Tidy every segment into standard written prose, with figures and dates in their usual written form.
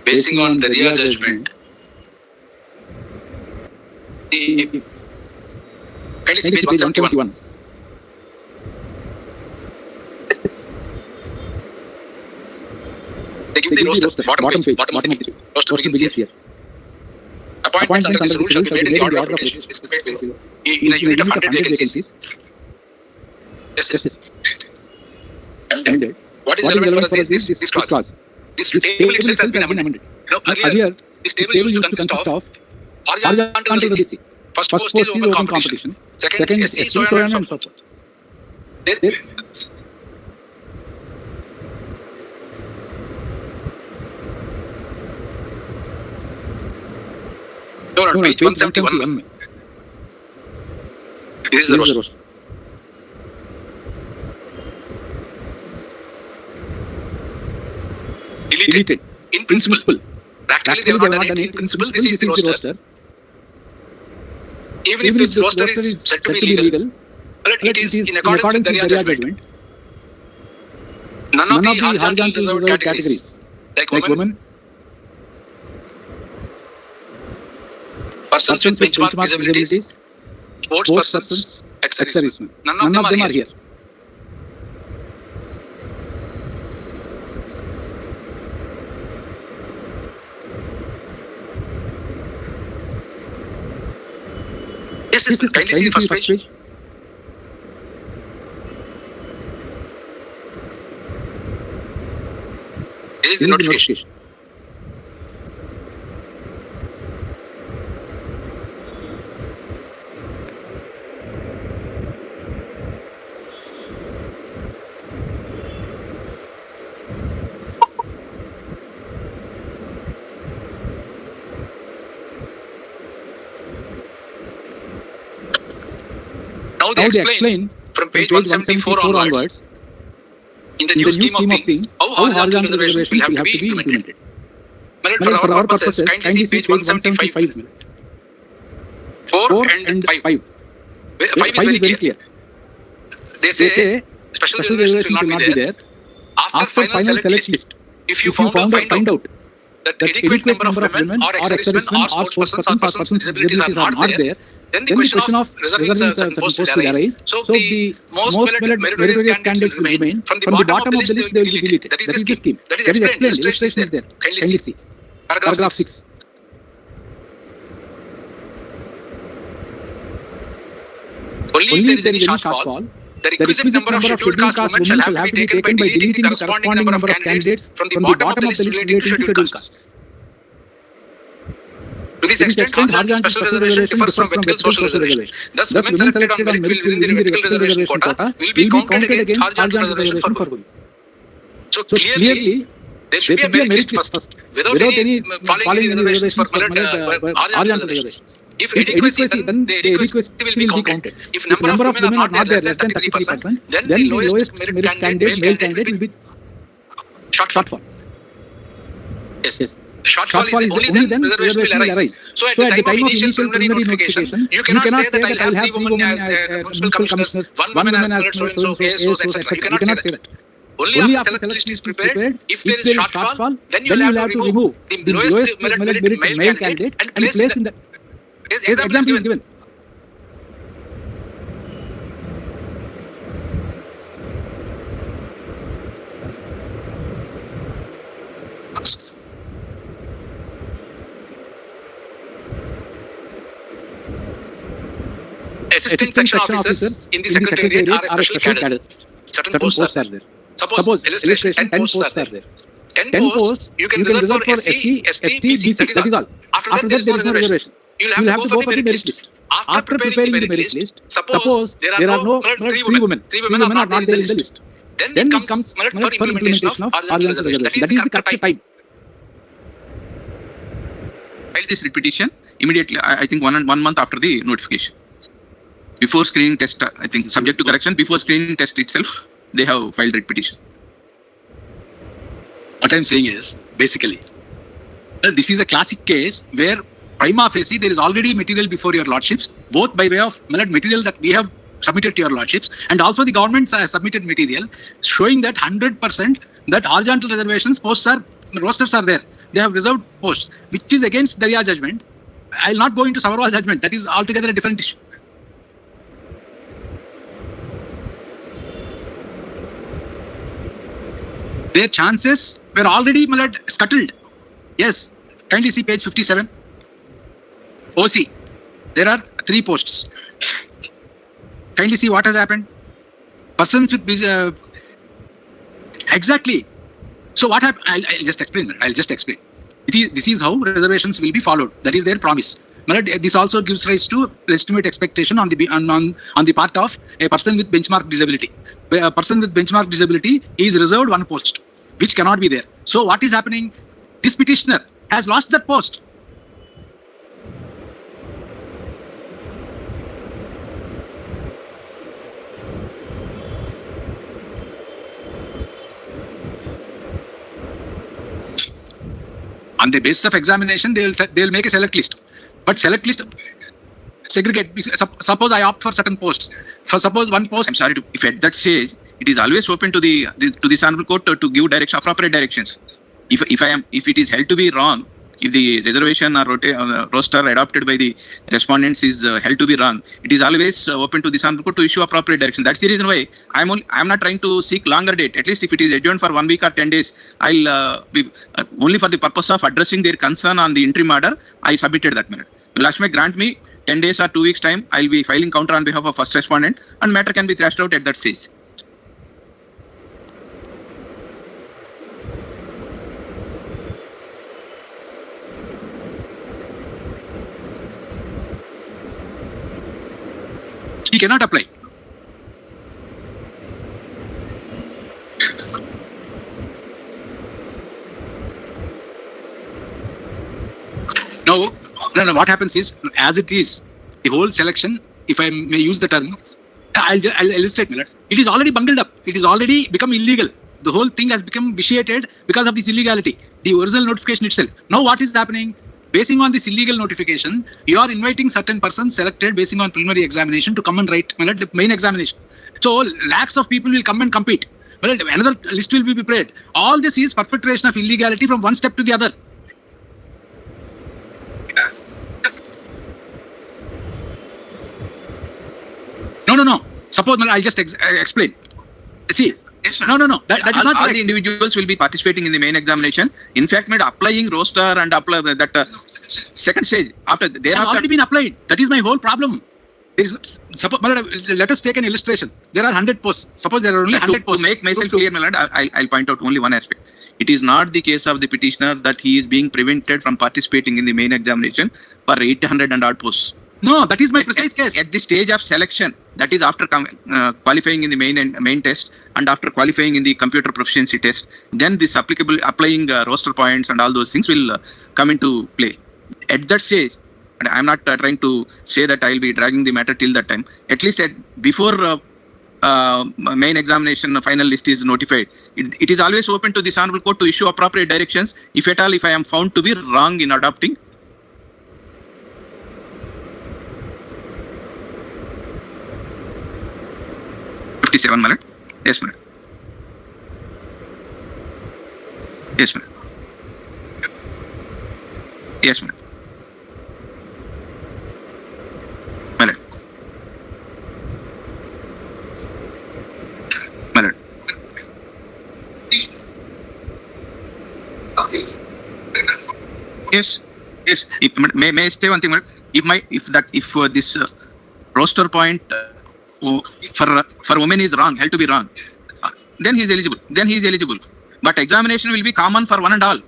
basing on the RIA judgment, kindly see page 171. They give the roster, bottom page, bottom of the roster begins here. Appointments under this rule shall be made in the order of rotation specified below. In a unit of 100 vacancies. Yes. And what is relevant for us is this clause. This table itself has been amended. Earlier, this table used to consist of horizontal DC. First post is open competition. Second is SC, so on and so forth. No, page 171. This is the roster. Deleted. In principle. Practically, they have not done it. In principle, this is the roster. Even if this roster is said to be legal, it is in accordance with the RIA judgment. None of the horizontal reserved categories, like women, persons with benchmark disabilities, sports persons, ex-servicemen. None of them are here. Yes, kindly see the first page. This is the notification. Now they explain from page 174 onwards, in the new scheme of things, how horizontal reservations will have to be implemented. For our purposes, kindly see page 175. 4 and 5. 5 is very clear. They say special reservations will not be there. After final select list, if you find out that adequate number of women or ex-servicemen or sports persons or persons with disabilities are not there, then the question of reserving certain posts will arise. So the most meritorious candidates will remain. From the bottom of the list, they will be deleted. That is the scheme. That is explained. Illustration is there. Kindly see. Paragraph 6. Only if there is any shortfall, the requisite number of scheduled caste women shall have to be taken by deleting the corresponding number of candidates from the bottom of the list relating to scheduled castes. To this extent, horizontal special reservation differs from vertical social reservation. Thus, women selected on merit within the vertical reservation quota will be counted against horizontal reservation for women. So clearly, there should be a merit list first, without any falling in the reservations for horizontal reservations. If adequacy, then the adequacy will be counted. If number of women are not there less than 33%, then the lowest merit candidate, male candidate, will be shortfall. Yes. Shortfall is only then reservation will arise. So at the time of initial preliminary notification, you cannot say that I will have 3 women as municipal commissioners, 1 woman as so-and-so, ASOs, etc. You cannot say that. Only after selection is prepared, if there is shortfall, then you will have to remove the lowest merit male candidate and place in the example is given. Assistant section officers in the secretariat are a special cadre. Certain posts are there. Suppose illustration 10 posts are there. 10 posts you can reserve for SC, ST, BC. That is all. After that there is no reservation. You will have to go for the merit list. After preparing the merit list, suppose there are no 3 women. 3 women are not there in the list. Then it comes for implementation of horizontal reservation. That is the correct time. File this repetition immediately. I think one month after the notification. Before screening test, I think subject to correction, before screening test itself, they have filed repetition. What I'm saying is, basically, this is a classic case where prima facie there is already material before your lordships, both by way of material that we have submitted to your lordships, and also the government has submitted material showing that 100% that horizontal reservations posts are rosters are there. They have reserved posts, which is against Daria judgment. I'll not go into Savarwal judgment. That is altogether a different issue. Their chances were already scuttled. Yes. Kindly see page 57. OC. There are 3 posts. Kindly see what has happened. Persons with exactly. So what happened? I'll just explain. This is how reservations will be followed. That is their promise. This also gives rise to legitimate expectation on the part of a person with benchmark disability. A person with benchmark disability is reserved 1 post, which cannot be there. So what is happening? This petitioner has lost that post. On the basis of examination, they will make a select list. But select list segregate. Suppose I opt for certain posts. For suppose 1 post. I'm sorry to, if at that stage it is always open to the honorable court to give direction, appropriate directions. If it is held to be wrong, if the reservation or roster adopted by the respondents is held to be wrong, it is always open to the honorable court to issue appropriate direction. That's the reason why I'm not trying to seek longer date. At least if it is adjourned for 1 week or 10 days, I'll be only for the purpose of addressing their concern on the interim order. I submitted that minute. Lakshmi, grant me 10 days or 2 weeks time. I'll be filing counter on behalf of first respondent, and matter can be thrashed out at that stage. He cannot apply. No. What happens is, as it is, the whole selection, if I may use the term, I'll illustrate. It is already bungled up. It is already become illegal. The whole thing has become vitiated because of this illegality. The original notification itself. Now what is happening? Basing on this illegal notification, you are inviting certain persons selected basing on preliminary examination to come and write the main examination. So lakhs of people will come and compete. Well, another list will be prepared. All this is perpetration of illegality from one step to the other. No. Suppose I'll just explain. See. Yes, no. That is not all the individuals will be participating in the main examination. In fact, applying roster and apply that second stage after they have already been applied. That is my whole problem. Let us take an illustration. There are 100 posts. Suppose there are only 100 posts. To make myself clear, I'll point out only one aspect. It is not the case of the petitioner that he is being prevented from participating in the main examination for 800 and odd posts. No, that is my precise case. At the stage of selection, that is after qualifying in the main test and after qualifying in the computer proficiency test, then this applying roster points and all those things will come into play. At that stage, and I'm not trying to say that I'll be dragging the matter till that time. At least before main examination final list is notified, it is always open to this honorable court to issue appropriate directions. If at all, if I am found to be wrong in adopting. Yes, madam. Yes, madam. Yes, madam. Yes, madam. Madam. Madam. Yes. May I say one thing, madam? If this roster point for women is wrong, held to be wrong, then he is eligible. But examination will be common for one and all.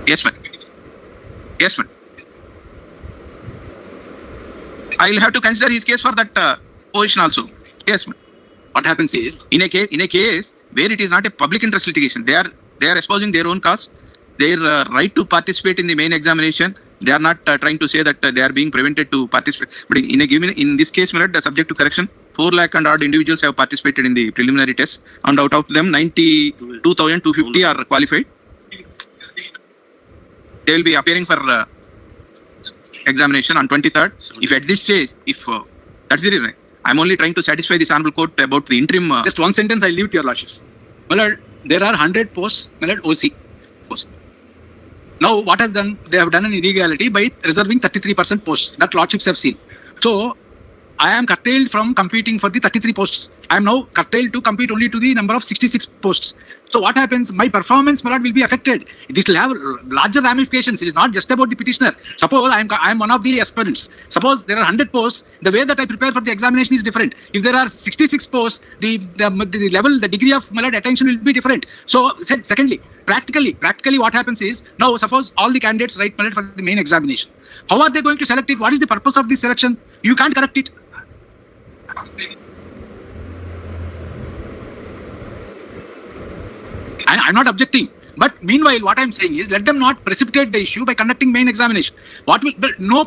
Yes, ma'am. I will have to consider his case for that position also. Yes, ma'am. What happens is, in a case where it is not a public interest litigation, they are espousing their own cause, their right to participate in the main examination. They are not trying to say that they are being prevented to participate. But in this case, subject to correction, 4 lakh and odd individuals have participated in the preliminary test, and out of them, 92,250 are qualified. They will be appearing for examination on 23rd. If at this stage, that's the reason. I'm only trying to satisfy this honorable court about the interim. Just one sentence I leave to your lordships. My lord, there are 100 posts, my lord, OC posts. Now, what has done? They have done an illegality by reserving 33% posts that lordships have seen. So, I am curtailed from competing for the 33 posts. I am now curtailed to compete only to the number of 66 posts. So what happens? My performance, my lord, will be affected. This will have larger ramifications. It is not just about the petitioner. Suppose I am one of the aspirants. Suppose there are 100 posts. The way that I prepare for the examination is different. If there are 66 posts, the level, the degree of, my lord, attention will be different. So secondly, practically what happens is, now suppose all the candidates write, my lord, for the main examination. How are they going to select it? What is the purpose of this selection? You can't correct it. I'm not objecting, but meanwhile, what I'm saying is, let them not precipitate the issue by conducting main examination. What will, no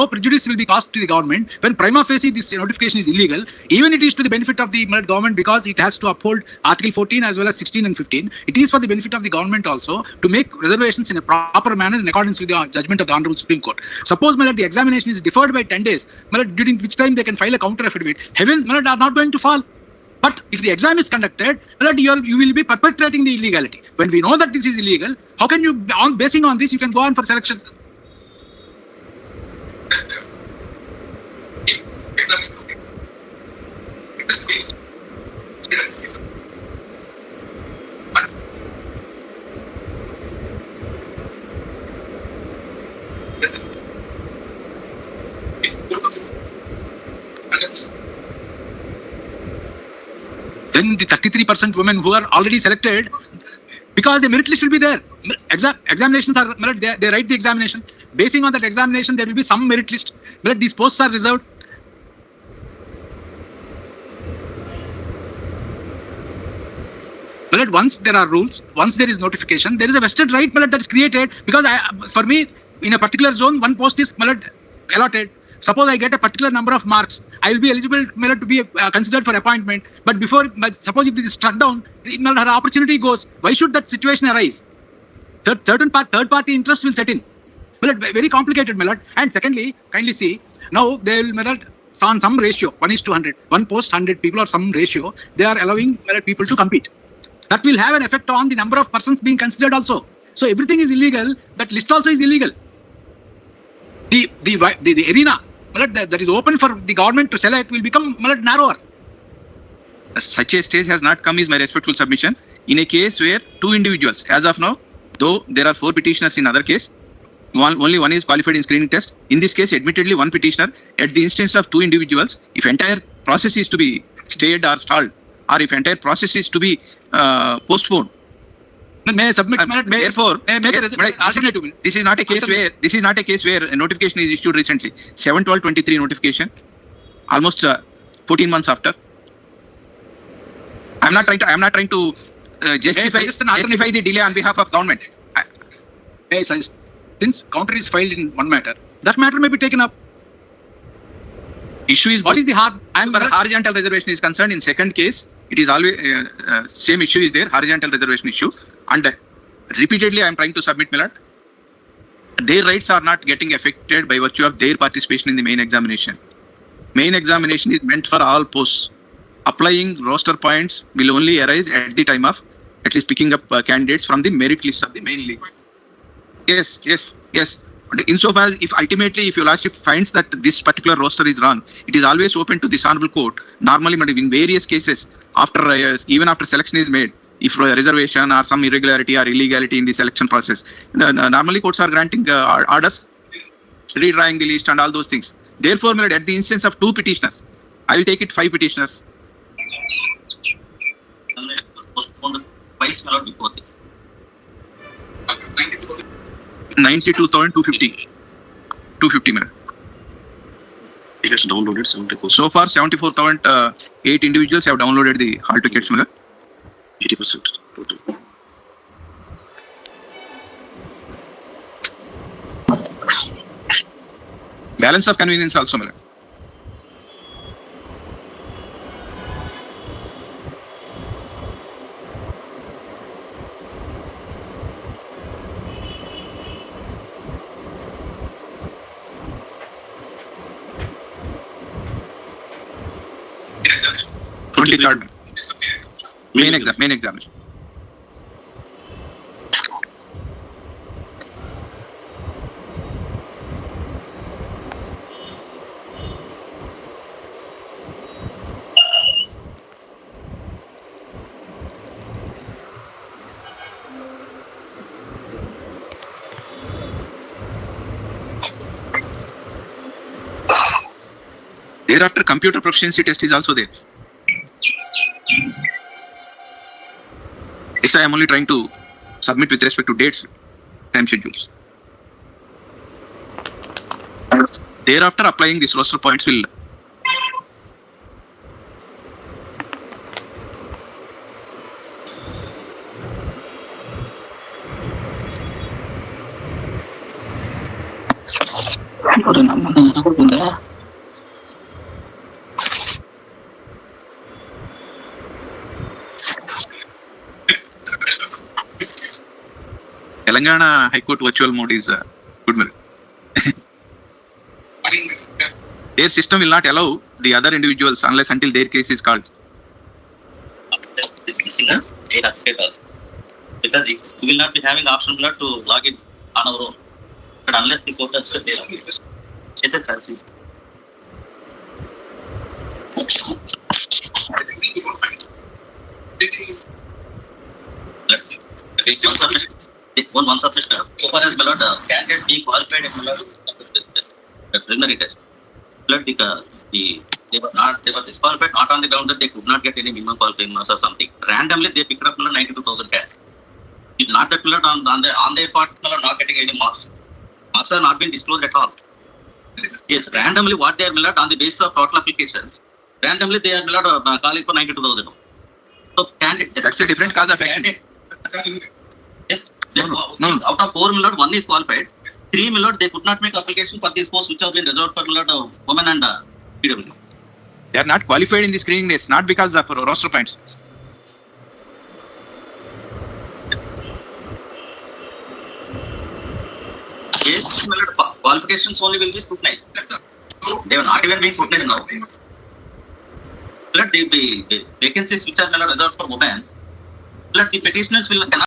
prejudice will be caused to the government when prima facie this notification is illegal. Even it is to the benefit of the government because it has to uphold Article 14 as well as 16 and 15. It is for the benefit of the government also to make reservations in a proper manner in accordance with the judgment of the Honorable Supreme Court. Suppose, my lord, the examination is deferred by 10 days, my lord, during which time they can file a counter affidavit. Heaven, my lord, are not going to fall. But if the exam is conducted, you will be perpetrating the illegality. When we know that this is illegal, how can you, basing on this, you can go on for selections? Then the 33% women who are already selected, because the merit list will be there. Examinations are, they write the examination. Basing on that examination, there will be some merit list. These posts are reserved. Once there are rules, once there is notification, there is a vested right that is created. Because for me, in a particular zone, one post is allotted. Suppose I get a particular number of marks, I will be eligible to be considered for appointment. But suppose if it is struck down, her opportunity goes. Why should that situation arise? Third party interest will set in. Very complicated, my lord. And secondly, kindly see, now they will, on some ratio, 1:100, one post 100 people or some ratio, they are allowing people to compete. That will have an effect on the number of persons being considered also. So everything is illegal. That list also is illegal. The arena that is open for the government to select will become narrower. Such a stage has not come is my respectful submission. In a case where two individuals, as of now, though there are 4 petitioners in other case, only one is qualified in screening test. In this case, admittedly, one petitioner, at the instance of 2 individuals, if entire process is to be stayed or stalled, or if entire process is to be postponed, may I submit? Therefore, this is not a case where a notification is issued recently. 7/12/23 notification, almost 14 months after. I'm not trying to justify the delay on behalf of government. Since counter is filed in one matter, that matter may be taken up. Issue is what is the horizontal reservation is concerned. In second case, it is always same issue is there, horizontal reservation issue. And repeatedly, I am trying to submit, my lord, their rights are not getting affected by virtue of their participation in the main examination. Main examination is meant for all posts. Applying roster points will only arise at the time of at least picking up candidates from the merit list of the main league. Yes. Insofar as if your lordship finds that this particular roster is wrong, it is always open to this honorable court. Normally, in various cases, even after selection is made, if a reservation or some irregularity or illegality in the selection process, normally courts are granting orders, redrawing the list and all those things. Therefore, at the instance of 2 petitioners, I will take it 5 petitioners. 92,250. 250 minutes. It has downloaded 74. So far, 74,008 individuals have downloaded the hall tickets. 80% total. Balance of convenience also. start main examination. Thereafter, computer proficiency test is also there. This I am only trying to submit with respect to dates, time schedules. Thereafter, applying these roster points will Telangana High Court virtual mode is good merit. Their system will not allow the other individuals unless until their case is called. Because we will not be having option to log in on our own. But unless the court has said they are yes, sir, sir. One submission. So far as candidates being qualified in preliminary test. They were disqualified not on the ground that they could not get any minimum qualifying marks or something. Randomly they picked up 92,000 cash. It's not that on their part not getting any marks. Marks are not been disclosed at all. Yes, randomly what they are on the basis of total applications, randomly they are calling for 92,000. So candidate. That's a different cause of action. Yes. No. Out of 4 million, 1 is qualified. 3 million, they could not make application for these posts which have been reserved for women and PW. They are not qualified in the screening days, not because of roster points. Yes, qualifications only will be scrutinized. They are not even being scrutinized now. Let the vacancies which are reserved for women, let the petitioners will cannot